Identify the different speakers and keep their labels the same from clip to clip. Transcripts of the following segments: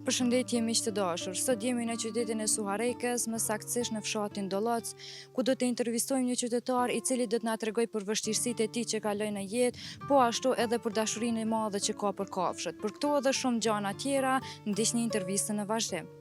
Speaker 1: Përshëndetje miq të dashur, sot jemi në qytetin e Suharekës, më saktësisht në fshatin Doloc, ku do të intervistojmë një qytetar i cili do të na tregojë për vështirësitë e tij që kaloi në jetë, po ashtu edhe për dashurinë e madhe që ka për kafshët. Për këto edhe shumë gjëra tjera, ndiqni intervistën në vazhdim.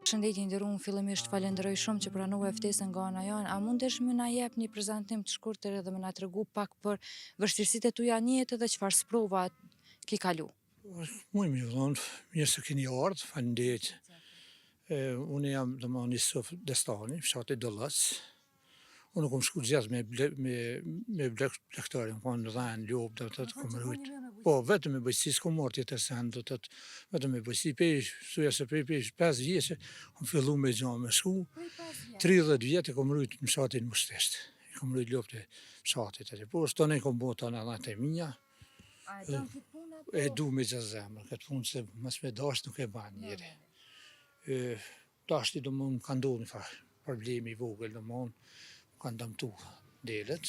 Speaker 1: Përshëndetje nderuar, fillimisht falenderoj shumë që pranove ftesën nga ana jonë. A mundesh më na jep një prezantim të shkurtër edhe më na tregu pak për vështirësitë tuaja në jetë dhe çfarë sprova ke kalu?
Speaker 2: Mu mirë dhonë, mirë se keni ardhë, faleminderit. Unë jam domethënë i Sof Destani, fshati Doloc. Unë kom shku gjithë me blektarin, po në dhanë, lopë, do të kom rujtë. Po, vetëm me bëjësi, s'kom marrë tjetër sen, do të vetëm me bëjësi, suja se pej 5 vjeqe, kom fillu me gjanë me shku, 30 vjetë kom rujtë në fshatin Mushteshtë. Kom rujtë lopë të fshatit atë. Po, shtonë kom bota në dhanë e minja. E du me gjithë zemër, këtë punë se mas me dash nuk e ban njeri. Dashti do më ka ndodhë një farë problemi i vogël, do më kanë dëmtu delet,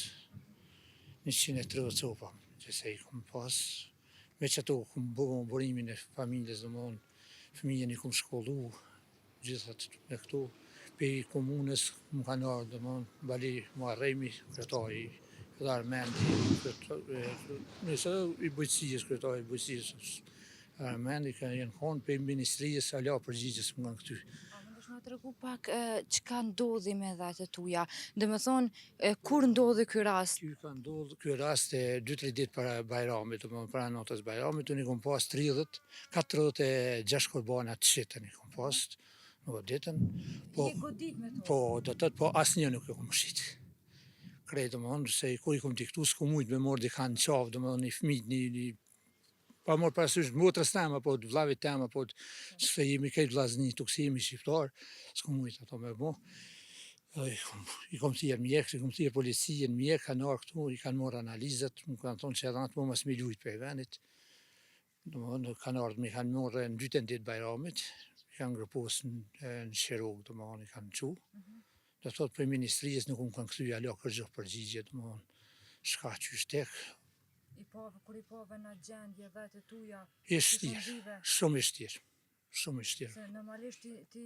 Speaker 2: 130 copa, që se i kom pas, me që ato kom bëvë burimin e familjes, do më fëmijën i kom shkollu, gjithat me këto, pe i komunës më kanë ardhë, do më bali më arrejmi, kretari, dhe Armendi, nëse i bujqësijës, kretari i bujqësijës, Armendi, ka jenë konë, pe i ministrijës, ala përgjigjës më kanë këty.
Speaker 1: Më tregu pak që ka ndodhi me dhatë tuja, dhe më thonë, kur ndodhi ky rast?
Speaker 2: Ka ndodhë ky rast 2-3 ditë para Bajramit, para natës Bajramit, unë i kom pas 46 korbana të shitën i kom pas, në goditën. Po, do tëtë, po asë një nuk e kom shqitë. Krejtë, se i kur i kom diktu, s'kom mujtë me morë dika në qafë, një fmit, një pa morë parasysh motrës tema, po të vlavit tema, po se jemi kejtë vlazni, tuk si jemi shqiptar, s'kom mujtë ato me bo. I kom thirë mjekë, i kom thirë policijën mjekë, kanë arë këtu, i kanë morë analizët, më kanë thonë që edhe atë më mas me lujtë për e venit. Kanë ardhë, mi kanë morë në 2 ditë Bajramit, i kanë ngërposë në Shirog, i kanë qu. Dhe thotë për ministrijës nuk më kanë këthuja ala kërgjohë përgjigje, shka që shtek.
Speaker 1: Kur i pove në gjendje dhe të tuja,
Speaker 2: shumë i shtirë. Shumë i shtirë.
Speaker 1: Se normalisht ti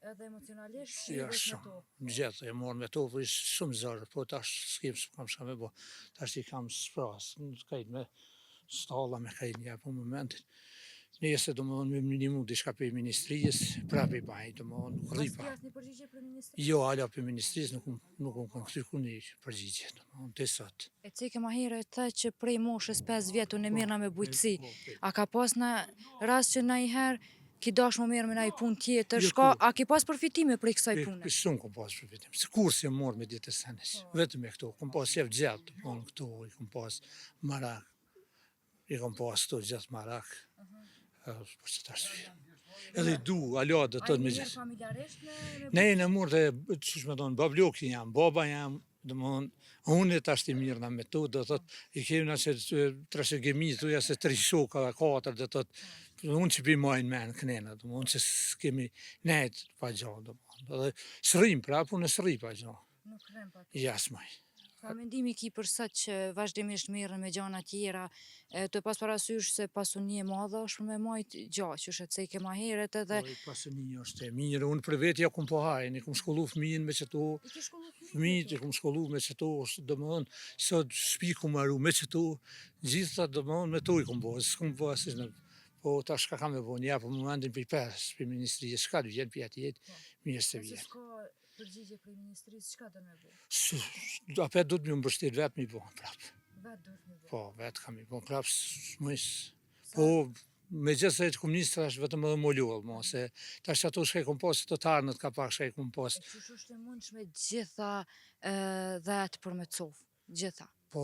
Speaker 1: edhe emocionalisht
Speaker 2: Ja,
Speaker 1: me
Speaker 2: shumë.
Speaker 1: to.
Speaker 2: Në gjithë, e morë me to, po ishë shumë zërë, po tash s'kem s'kam shka me bo. Tash i kam s'prasë, në kajtë me stalla, me kajtë një po momentin. Nese, do më thonë, me një mund ishka për ministrijës, prapë i bajnë, do më thonë, nuk rripa.
Speaker 1: Pas një përgjigje për ministrijës?
Speaker 2: Jo, ala për ministrijës nuk më kanë këty ku një përgjigje, do më thonë, të sot.
Speaker 1: E cike ma herë e të që prej moshës 5 vjetë unë e mirë na me bujtësi. A ka pas në rast që na i herë ki dash më mirë me na i pun tjetër, a ki pas përfitime për i kësaj pune?
Speaker 2: Shumë kom pas përfitime, se kur si e morë me ditë e senes, vetëm e këto, kom pas jef gjatë, këto, i kom pas marak, i kom pas këto gjatë marak, për që të arsye. Edhe i du, ala dhe të të me gjithë.
Speaker 1: A i mirë familjaresht me...
Speaker 2: Ne në mërë dhe, që shme tonë, babloki jam, baba jam, dhe më thonë, unë të ashtë i mirë në metodë, dhe të i kemina që trashegemi, të uja se 3 shoka dhe 4, dhe të unë që pi majnë menë kënena, dhe unë që s'kemi nejtë pa gjatë, dhe më thonë, dhe sërim prapë, unë sëri pa gjatë.
Speaker 1: Nuk rem pa të.
Speaker 2: Jasmaj.
Speaker 1: Ka mendimi ki për sot që vazhdimisht mirën me gjana tjera, të pas parasysh se pasunie madhe është me majtë gjatë, që shëtë se i ke ma heret edhe...
Speaker 2: Pasunie është e mirë, unë për vetja kom po hajnë, i kom shkollu fëmijën me qëto, fëmijët i kom shkollu me qëto, dhe më thonë, sot shpi kom maru me qëto, gjitha dhe më thonë me to i kom po, s'kom po asë në... Po ta shka kam e bo një, po momentin për i pes, për ministrijës, shka du vjenë për jetë jetë, mirë se vjenë.
Speaker 1: Përgjigje për ministrisë, qka do me bo?
Speaker 2: Apet do të më mbështet vetë mi bo, prapë.
Speaker 1: Vetë do të me bo?
Speaker 2: Po, vetë kam i bo, prapë, s'mëjës. Po, me gjithë se të komunistë është vetëm edhe mollullë, se ta që ato shka i kom pas, të tarnët ka pak shka i kom pas.
Speaker 1: E që është e mund shme gjitha vetë për me cofë, gjitha?
Speaker 2: Po,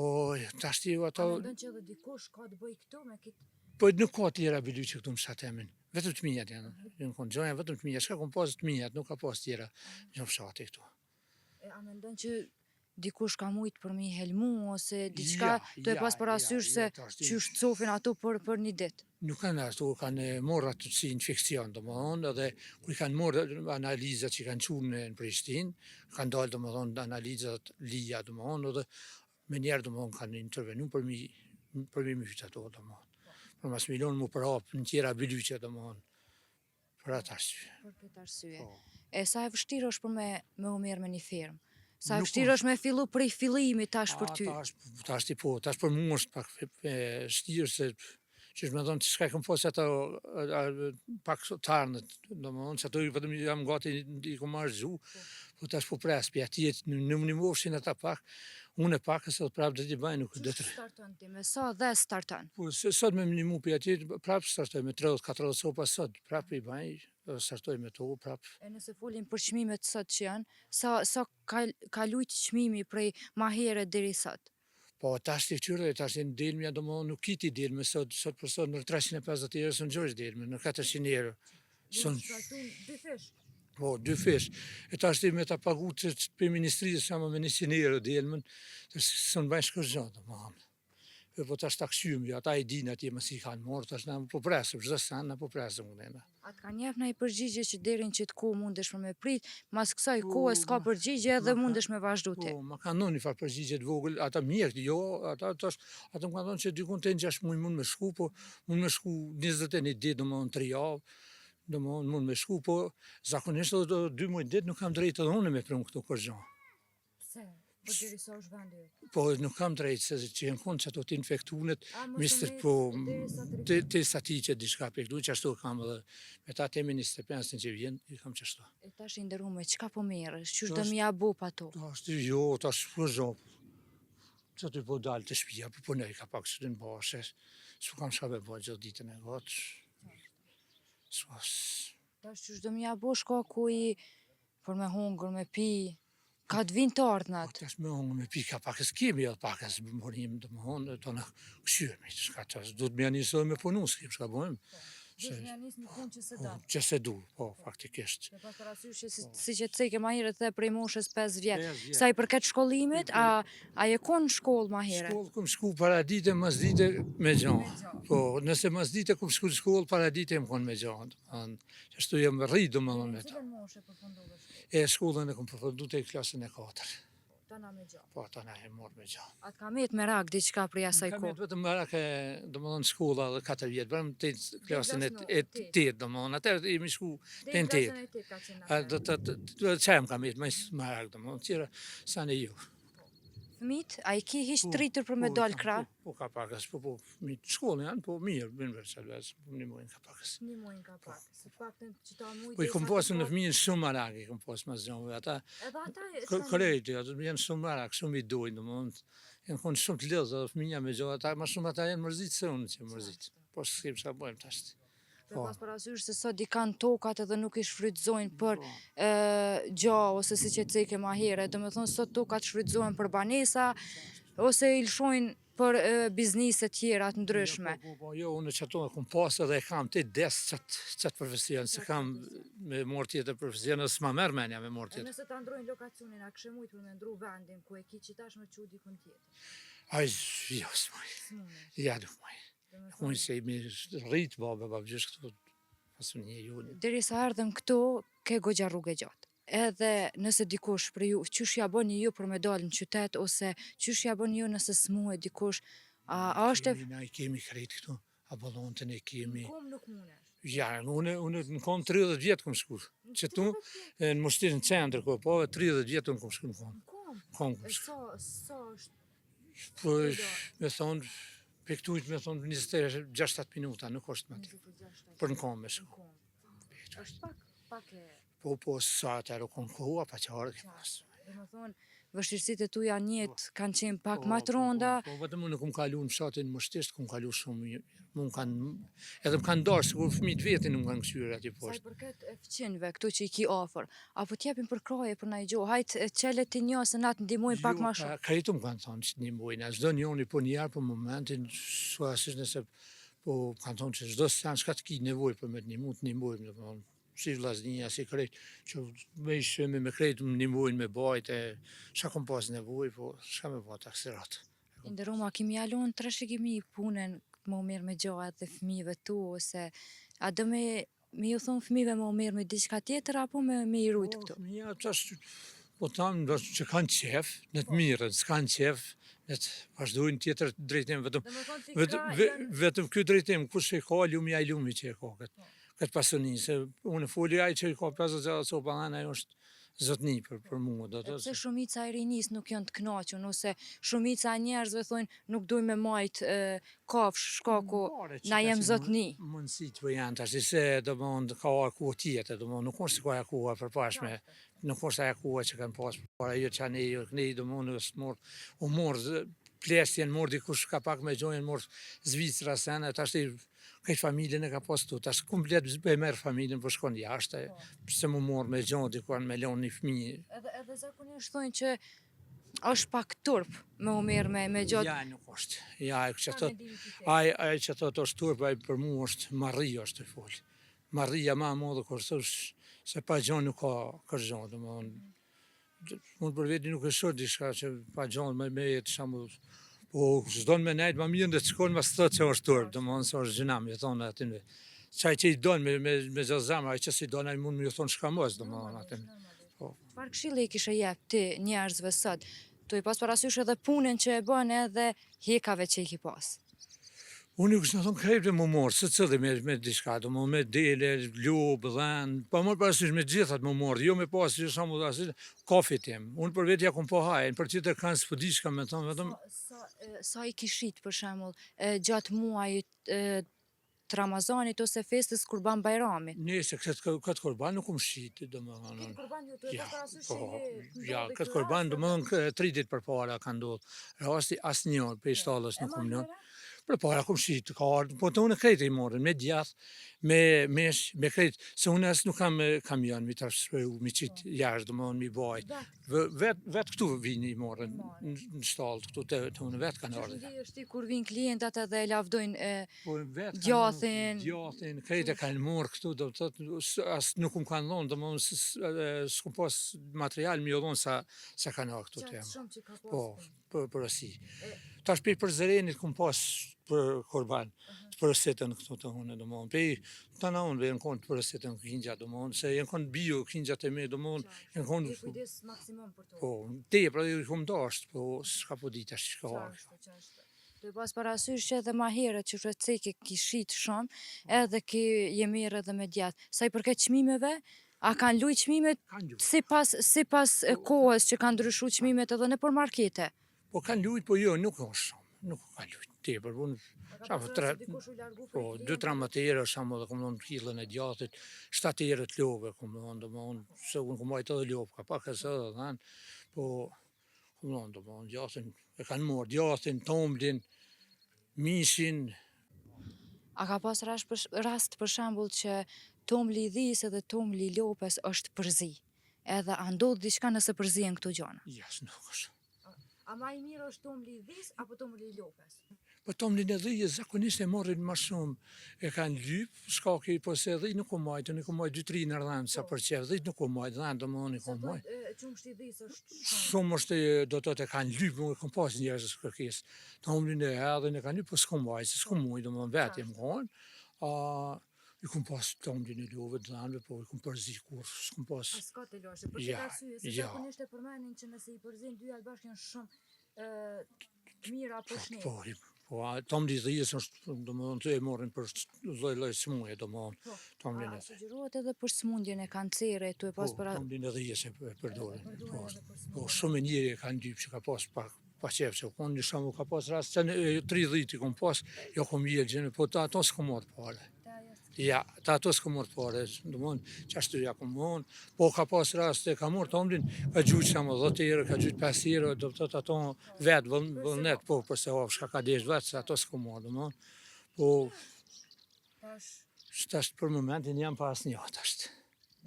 Speaker 2: ta shti ju ato...
Speaker 1: A me ndën që edhe dikush ka të bëj këto me kitë
Speaker 2: Po nuk ka tjera bidy që këtu në fshatemin. Vetëm të mijat janë. Në konë gjoja vetëm të mijat. Shka kom pas të mijat, nuk ka pas tjera në fshati këtu.
Speaker 1: A mendon që dikush ka mujt për mi helmu ose diçka të e pas parasysh se qysh cofin ato për një ditë?
Speaker 2: Nuk kanë ashtu, kanë morë atë si infekcion, domethënë, edhe kur i kanë morë analizat që kanë qunë në Prishtinë, kanë dalë domethënë analizat lija domethënë, edhe me njerë domethënë kanë intervenu për mi myt ato domethënë. Për mas milion mu prapë në tjera bilyqe domethënë. Për atë arsye.
Speaker 1: Për këtë arsye.
Speaker 2: Po.
Speaker 1: E sa e vështirë është për me u merr me një firmë? Sa e
Speaker 2: Nuk
Speaker 1: vështirë është me fillu prej fillimit tash për ty?
Speaker 2: Tash për mua është pak vështirë se që është me thonë që s'ka kom pas ato pak tarnët, domethënë që ato vetëm jam gati i kom marrë po tash po pres për atje në një mofshin ata pak, unë e pak se prapë do t'i bëj nuk do të.
Speaker 1: Starton ti me sa dhe starton?
Speaker 2: Po sot me minimu për atje prapë startoj me 30-40 sopa sot, prapë i bëj, startoj me to prapë.
Speaker 1: E nëse folim për çmimet sot që janë, sa ka lujt çmimi prej ma herët deri sot?
Speaker 2: Po tash të qyre, tash në delmja domethënë nuk kiti delme sot për sot në 350 euro së në gjojsh delme, në 400 euro.
Speaker 1: Dy fish?
Speaker 2: Po, 2 fish. E tash të me ta pagu të për ministrisë sama me 100 euro delmen, të së në bëjnë shkës gjatë, domethënë. Po tash ta këshymë, ata i dinë atje më si kanë morë, tash na po presëm, çdo sen na po presëm këndena.
Speaker 1: Atë ka njef në i përgjigje që derin që të kohë mundesh me prit, mas kësaj kohë s'ka përgjigje edhe mundesh me vazhdu ti.
Speaker 2: Po, ma kanë thonë një farë përgjigje të vogël, ata mjekët, jo, ata më kanë thonë që dykun të në 6 muaj mund me shku, po mund me shku 21 ditë, domethënë 3 javë, domethënë mund me shku, po zakonisht edhe 2 muaj ditë nuk kam drejtë edhe unë me prunë këtu kur gjë.
Speaker 1: Pse? Po deri sa është vendi?
Speaker 2: Po nuk kam drejtë se që janë konë që ato të infektunet, mistër po të sa ti që diçka pe këtu, që ashtu kam edhe me ta temi 25 që vjen, i kam që ashtu.
Speaker 1: E tash i ndërrume, qka po merësh? Qysh do m'ja bu pa to?
Speaker 2: Tash të jo, tash për zhopë. Që të po dalë të shpia, po punoj ka pak së të në bashe, s'u kam shka me bëjë gjithë ditën e gotë.
Speaker 1: Tash qysh do m'ja bu shka ku i për me hungër, me pi, ka të vinë të ardhnat.
Speaker 2: Tash me hungër me pi ka pak e s'kemi edhe pak e s'morim të më honë, të në këshyemi, shka tash, du të mja njësë me punu, s'kim shka bëjmë.
Speaker 1: Du të mja njësë një punë që se da.
Speaker 2: Që se du, po, faktikisht.
Speaker 1: Me pas parasysh që si që të ceke ma herët dhe prej moshës 5 vjetë. Sa i përket shkollimit, a je konë shkollë ma herët?
Speaker 2: Shkollë kom shku para dite, mas dite me gjanë. Po, nëse mas dite kom shku shkollë, para dite më konë me gjanë. Qështu jem rritë më në me ta.
Speaker 1: Cilën moshë përfundove shkollë?
Speaker 2: E shkollën e kom përfundu të i klasën e 4.
Speaker 1: Tana me gjanë.
Speaker 2: Po, tana e morë me gjanë.
Speaker 1: Atë ka met me rak diqka për asaj
Speaker 2: Kam
Speaker 1: kohë?
Speaker 2: jetë vetëm merak e, do më thonë, shkolla dhe 4 vjetë, bërëm të klasën e 8, do më thonë, atër imi shku të në 8. Do të qajmë kam jetë, merak, do më thonë, tjera sa në ju.
Speaker 1: Fëmit, a i ki hish të rritur për me dalë krah?
Speaker 2: Po, ka pakës, po, shkollën janë, po, mirë, bënë vërë qalvez, po, një mojnë ka pakës.
Speaker 1: Një muajnë ka pak, se faktën që ta mujtë...
Speaker 2: Po, i kom pasë në fëmijën shumë marak, i kom pasë mas gjohë, ata,
Speaker 1: Edhe ata...
Speaker 2: korejtë, ata janë shumë marak, shumë i dojnë, do më thonë, janë konë shumë të lidhë, dhe fëmija me gjohë, ata, ma shumë ata janë mërzitë se unë që mërzitë. Po, s'kem që ka bojmë tashtë.
Speaker 1: Me pas parasysh se sot i kanë tokat edhe nuk i shfrytëzojnë për gja ose si që ceke ma here. Do me thonë sot tokat shfrytëzojnë për banesa ose i lshojnë për biznise tjera të ndryshme.
Speaker 2: Po, jo, unë që ato e kom pasë edhe e kam të desë qatë profesion, se kam me morë tjetër profesion, edhe s'ma merë menja me morë tjetër.
Speaker 1: Nëse ta ndrojnë lokacionin, a kështë mujtë për me ndru vendin ku e ki që tash me që dikun tjetër?
Speaker 2: Aj, jo, s'maj. Ja, nuk maj. Unë se i me rritë baba gjysh këtu, pasu një juni.
Speaker 1: Deri sa ardhem këtu, ke gogja rrugë gjatë. Edhe nëse dikush për ju, qysh ja bëni ju për me dalë në qytet, ose qysh ja bëni ju nëse s'muhet dikush, a është e...
Speaker 2: Na i kemi krejt këtu, a balontën e kemi...
Speaker 1: Kom nuk munesh?
Speaker 2: Ja, unë në kom 30 vjetë kom shku. Që tu, në mështirë në cendrë, po 30 vjetë unë kom shku në kom. Kom shku.
Speaker 1: Sa është?
Speaker 2: Po, me thonë, për këtujt me thonë 26 minuta, nuk është më të. Për në kom me shku.
Speaker 1: është pak e...
Speaker 2: Po, sa atër o kom kohua, pa që arë ke pasë.
Speaker 1: Dhe më thonë, vështirësitë e tuja njët kanë qenë pak më të ronda.
Speaker 2: Po, vetëm unë kom kalu në fshatin mështisht, kom kalu shumë, edhe më kanë darë, se kur fëmijët vetin më kanë këshyre ati
Speaker 1: Sa i
Speaker 2: poshtë.
Speaker 1: përket e fëqinve, këtu që i ki ofër, apo t'jepin për kraje për na i gjohë, hajtë qelet të një se natë ndimojnë pak ma shumë.
Speaker 2: Krejtu më kanë thonë që një mbojnë, a zdo njoni po njerë për momentin, su asisht nëse po kanë thonë që çdo sen çka të ki nevojë për me të ndihmu, të ndihmojmë, domethënë, si vllaznia, si krejt, që me ishemi me krejt më ndihmojnë me bajt, çka kom pas nevojë, po çka me ba taksirat.
Speaker 1: Ndëroma, kimi alon të rashikimi punën më mirë me gjahet dhe fëmijëve tu, ose a do me ju thonë fëmijëve më mirë me diçka tjetër, apo me i rujt këtu?
Speaker 2: Fëmija tash, po tamë që kanë qef, në të mirën, s'kanë qef, në të vazhdojnë tjetër drejtim, vetëm ky drejtim, kush e ka lumi, ai lumi që e ka këtë pasuni, se unë foli ai që i ka 50 gjata copa anë, ajo është zotni për mua, do të
Speaker 1: Pse shumica e rinis nuk janë të kënaqur, ose shumica e njerëzve thonë nuk duj me majt kafsh, shkaku na jem zotni.
Speaker 2: Mundësit po janë tash, se domthonë ka kohë tjetër, domthonë nuk është si ka koha përpashme, nuk është ajo koha që kanë pas para jo që ne domthonë u morë plesjen, morë dikush ka pak me gjojën, morë Zvicra sen, tash këtë familjen e ka pas tu, tash komplet e merë familjen për shkon jashtë, se mu morë me gjojën dikuan me lonë një fëmijë.
Speaker 1: Edhe zakonisht thonë që është pak turp me u mirë me gjatë.
Speaker 2: Ja, nuk është. Ja, ai që thot është turp, ai për mua është marrëja është të folë. Marrëja ma modë kërë se pa gjonë nuk ka kërgjonë, domthonë. Mund për veti nuk e shoh diçka që pa gjonë me jetë shamu, po s'don me nejtë ma mirë dhe të shkon mas thot që është turp, domthonë se është gjëna, me thonë atin me. Qaj që i donë me gjatë zemë, ai që si donë ai mund me ju thonë shka mos, domthonë atin.
Speaker 1: Çfarë këshille i kishe jep ti njerëzve sot? Tu i pas parasysh edhe punën që e bën edhe hekave që i ki pas.
Speaker 2: Unë ju kështë në thonë krejtë më morë, se cëllë me diçka, do më me dele, lubë, dhenë, pa morë parasysh me gjithat më morë, jo me pasë që shamu dhe asit, kafe tim. Unë për vetja kom po hajnë, për tjetër kanë së pëdishka me thonë, vetëm...
Speaker 1: Sa i kishit, për shemull, gjatë muajit të Ramazanit ose festës Kurban Bajramit?
Speaker 2: Nëse këtë kurban nuk shitë, do më thonë.
Speaker 1: Këtë kurban ju të e parasysh që
Speaker 2: këtë kurban do më thonë 3 ditë për para ka ndodhë. Rasti asë njërë, për i shtallës nuk kom njërë. Për para kom shitë, ka ardhë, po të unë krejtë i morën, me djath, me mesh, me krejtë, se unë asë nuk kam kamion, mi trashpëru, mi qitë jashtë, do më thonë, mi bajtë. Vetë këtu vini i morën, në shtallë, këtu të unë vetë kanë ardhë.
Speaker 1: Që ndi është ti kur vinë klientat edhe lavdojnë gjathin?
Speaker 2: Gjathin, krejtë e kanë morë këtu, do të thotë, asë nuk më kanë dhonë, do më thonë, s'kum pas material, mi o dhonë sa kanë ardhë këtu të jemë. Po, për ësi. Tash për zërenit kum pas për kurban, të përësitën këtu të hune, do mënë. Të në unë, jenë konë të përësitën këngja, do mënë, se jenë konë bio këngja të me, do mënë, jenë konë...
Speaker 1: I kujdes maksimum për to.
Speaker 2: Po, te, pra ju kum dashtë, po, s'ka po dita shka harë.
Speaker 1: Do i pas parasysh që edhe ma herët që shreceke ki shit shumë, edhe ki jemirë edhe me djatë. Sa i përket qmimeve, a kanë luj qmimet si pas kohës që kanë ndryshu qmimet edhe në për markete?
Speaker 2: Po kanë lujt, po jo, nuk është shumë, nuk kanë lujt, te, për unë, shamu, 2-3 materë, shamu dhe këmë në kilën e djatit, 7 herë të love, këmë në, se unë këmë majtë edhe love, ka pak e së edhe dhanë, po, këmë në, djatin, e kanë morë, djatin, tomlin, mishin.
Speaker 1: A ka pas rast për shembull që tomli i dhis edhe tomli i lopes është përzi, edhe a ndodh diçka nëse përzien këto gjana?
Speaker 2: Jas, nuk është.
Speaker 1: A ma i mirë është tomli i dhis apo tomli i lopes?
Speaker 2: Po tomlin e dhijës zakonisht e marrin ma shumë, e kanë lyp, shkaki, po se dhij nuk o majtë, nuk o majtë 2-3 në rëndë, sa për qef, dhij nuk o majtë, dhe do më nuk o majtë.
Speaker 1: Qumshti i dhis është
Speaker 2: shumë është, do të të kanë lyp, më e kom pas njerëzës kërkes. Tomlin e edhe në kanë lyp, po s'kom majtë, se s'kom mujtë, do më vetë jem konë. I kom pas tomlin e love të dhanve, po i kom përzi kur, s'kom pas...
Speaker 1: A s'ka të lashe, për që të arsye, se zakonisht e përmenin që nëse i përzin dy albashkë janë shumë mira për shnejt.
Speaker 2: Po, tomli i dhijës është, do më thonë, të e morën për loj smuje, do më thonë, tomlin e dhijës.
Speaker 1: A sugjerohet edhe për smundjen e kancere, tu e pas për...
Speaker 2: Po, tomlin e dhijës e përdorin. Po, shumë e njëri e kanë dypë që ka pas pa qef që konë një shumë ka pas rast, që 3 dhiti kom pas, jo kom jelë gjenë, po ta ato s'kom morë pare. Ja, ta ato s'kom morë pare, do më thonë, që ashtu ja kom morë, po ka pas rast e ka morë tomlin, ka gjujtë që më 10 herë, ka gjujtë 5 herë, do të të ato vetë, vëllnet, po, përse shka ka desh vetë, se ato s'kom morë, do më thonë, po, shtasht për momentin jam pas një atashtë.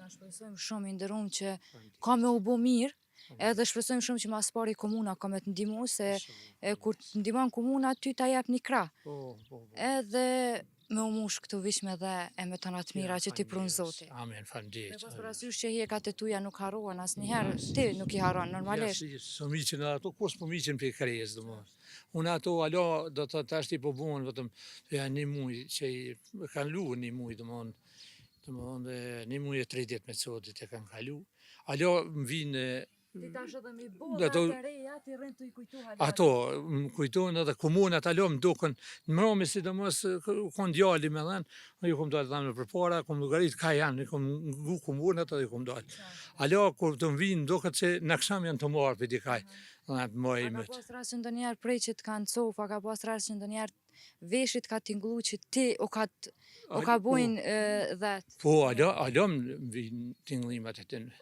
Speaker 1: Na shpresojmë shumë i ndërum që ka me u bo mirë, Edhe shpresojmë shumë që mas pari komuna ka me të ndihmu, se kur të ndihmon komuna, ty ta jep një krah.
Speaker 2: Po.
Speaker 1: Edhe me u mush këtu vishme dhe e me tona të mira që ti prun Zoti.
Speaker 2: Amen,
Speaker 1: Me
Speaker 2: faleminderit.
Speaker 1: pas parasysh që hjekat e tuja nuk harrohen asnjëherë, ti nuk i harron normalisht.
Speaker 2: Së miqin edhe ato, kus po miqin për kres, do më. Unë ato, alo, do të tash ti po buon, vetëm, ja një muj, që i kanë lu një muj, do më, një muj e 30 me codit e kanë kalu. Alo, më vinë,
Speaker 1: Ti tash edhe mi
Speaker 2: Da to-
Speaker 1: të reja, ti rrin të i kujtu halal.
Speaker 2: ato, më kujtojnë edhe komunat, alo, më duken, në mërëmi, sidomos, kon djali me dhenë, unë ju kom dalë dhamë për para, kom logarit ka janë, i kom ngu komunat edhe i kom dalë. Alo, kur të më vinë, duket që në kësham janë të marë për dikaj, dhe të
Speaker 1: A
Speaker 2: mojë
Speaker 1: ka
Speaker 2: imët.
Speaker 1: pas rast që ndonjëherë prej që të kanë cofa, ka pas rast që ndonjëherë veshit ka tingullu që ti o ka bojnë dhe...
Speaker 2: Po, alo më vinë tinglimat e të në.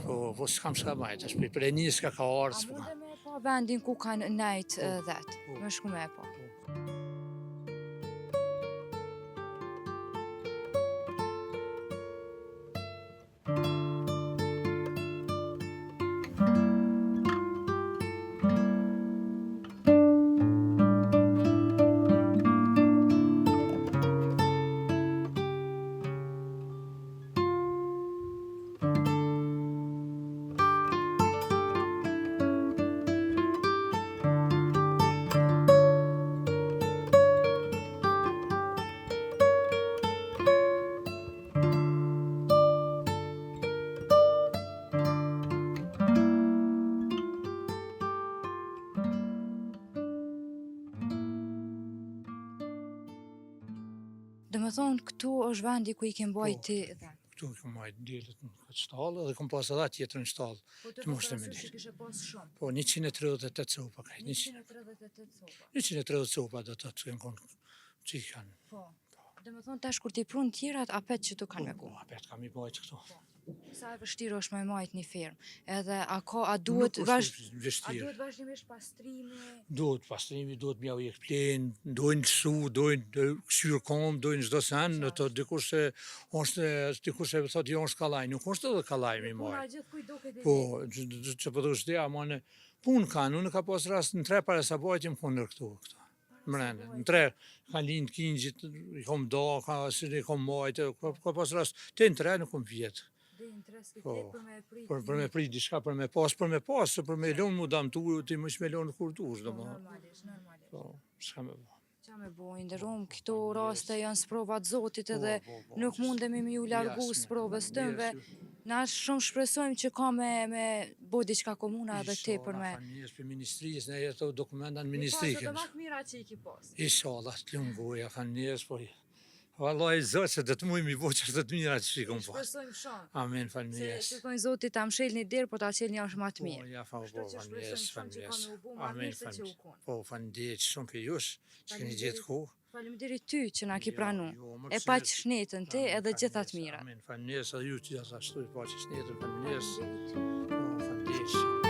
Speaker 2: Po s'kam shka majtë, është për e një s'ka ka
Speaker 1: A
Speaker 2: arë, s'ka.
Speaker 1: munde me pa vendin ku kanë nejt dhet, me shku me pa. Dhe me thonë, këtu është vendi ku i ke mbajt ti dhe.
Speaker 2: Këtu i kom majtë djelët në këtë shtallë, edhe kom pas edhe tjetër në shtallë.
Speaker 1: Po të
Speaker 2: Të mos të
Speaker 1: pas
Speaker 2: me
Speaker 1: parasysh
Speaker 2: ditë.
Speaker 1: që kishe pas shumë.
Speaker 2: Po, 138 copa kaj.
Speaker 1: 138 copa.
Speaker 2: 130 copa do të të konë që i kanë.
Speaker 1: Po. Dhe me thonë, tash kur ti prun tjerat, apet që tu kanë me
Speaker 2: Po,
Speaker 1: ku.
Speaker 2: apet kam i bajtë këtu.
Speaker 1: Sa e vështirë është me majt një firmë. Edhe a duhet
Speaker 2: vështirë.
Speaker 1: vazhdimisht pastrimi?
Speaker 2: Duhet pastrimi, duhet mjau i eksplen, dojnë su, dojnë këshyrë kom, dojnë çdo sen, në të dikush se dikush e thot jo është kallaj, nuk është edhe kallaj mi
Speaker 1: Puna
Speaker 2: marë.
Speaker 1: gjithë kuj duke dhe
Speaker 2: Po, që po të shdeja, ma në punë kanë, unë ka pas rast në 3 para sa bajtjem konë këtu. Mrende, në 3 kanë linë kingjit, i kom do, i kom majtë, ka pas rast, te në 3 nuk kom vjetë.
Speaker 1: Dhe në treski
Speaker 2: Po,
Speaker 1: për me prit.
Speaker 2: Për me prit diçka, për me pas, se për me lonë mu dam tu, ti më me lonë kur dush, do më.
Speaker 1: Normalisht.
Speaker 2: Po, s'ka me bo.
Speaker 1: Qa me bo, ndërum, këto raste janë sprovat Zotit edhe
Speaker 2: Po,
Speaker 1: nuk mundemi me ju largu
Speaker 2: Jasne,
Speaker 1: sprovës tëmve.
Speaker 2: jasne.
Speaker 1: Na shumë shpresojmë që ka me bo diçka komuna edhe ti për me...
Speaker 2: Njës për ministrisë, ne jeto dokumenta në
Speaker 1: Mi
Speaker 2: ministrikën.
Speaker 1: pas edhe mira që i ki pas.
Speaker 2: Inshallah, të lungoja, kanë njës, po... Wallahi Zot, se dhe të mujmë i boqër dhe të mira që shikon pas.
Speaker 1: Shpresojmë shumë.
Speaker 2: Amen,
Speaker 1: Se
Speaker 2: falënjes.
Speaker 1: që thonë Zotit ta mshel një derë, po ta qel një është ma të
Speaker 2: Po,
Speaker 1: mirë.
Speaker 2: ja, po,
Speaker 1: Kështu që
Speaker 2: falënjes,
Speaker 1: shpresojmë shumë që ka me u bu ma
Speaker 2: Amen,
Speaker 1: mirë se që u
Speaker 2: falënjes.
Speaker 1: kun.
Speaker 2: Po, falënderit shumë për jush, që keni gjithë kohë.
Speaker 1: Faleminderit ty që na ki
Speaker 2: Jo,
Speaker 1: pranu.
Speaker 2: jo, më
Speaker 1: E
Speaker 2: pse-
Speaker 1: pa që shnetën ti
Speaker 2: Amen,
Speaker 1: edhe gjithat
Speaker 2: falënjes,
Speaker 1: mira.
Speaker 2: Amen, falënjes, edhe ju që ashtu i pa që shnetën, falënjes.
Speaker 1: Faleminderit ty.
Speaker 2: Po, falënderit shumë.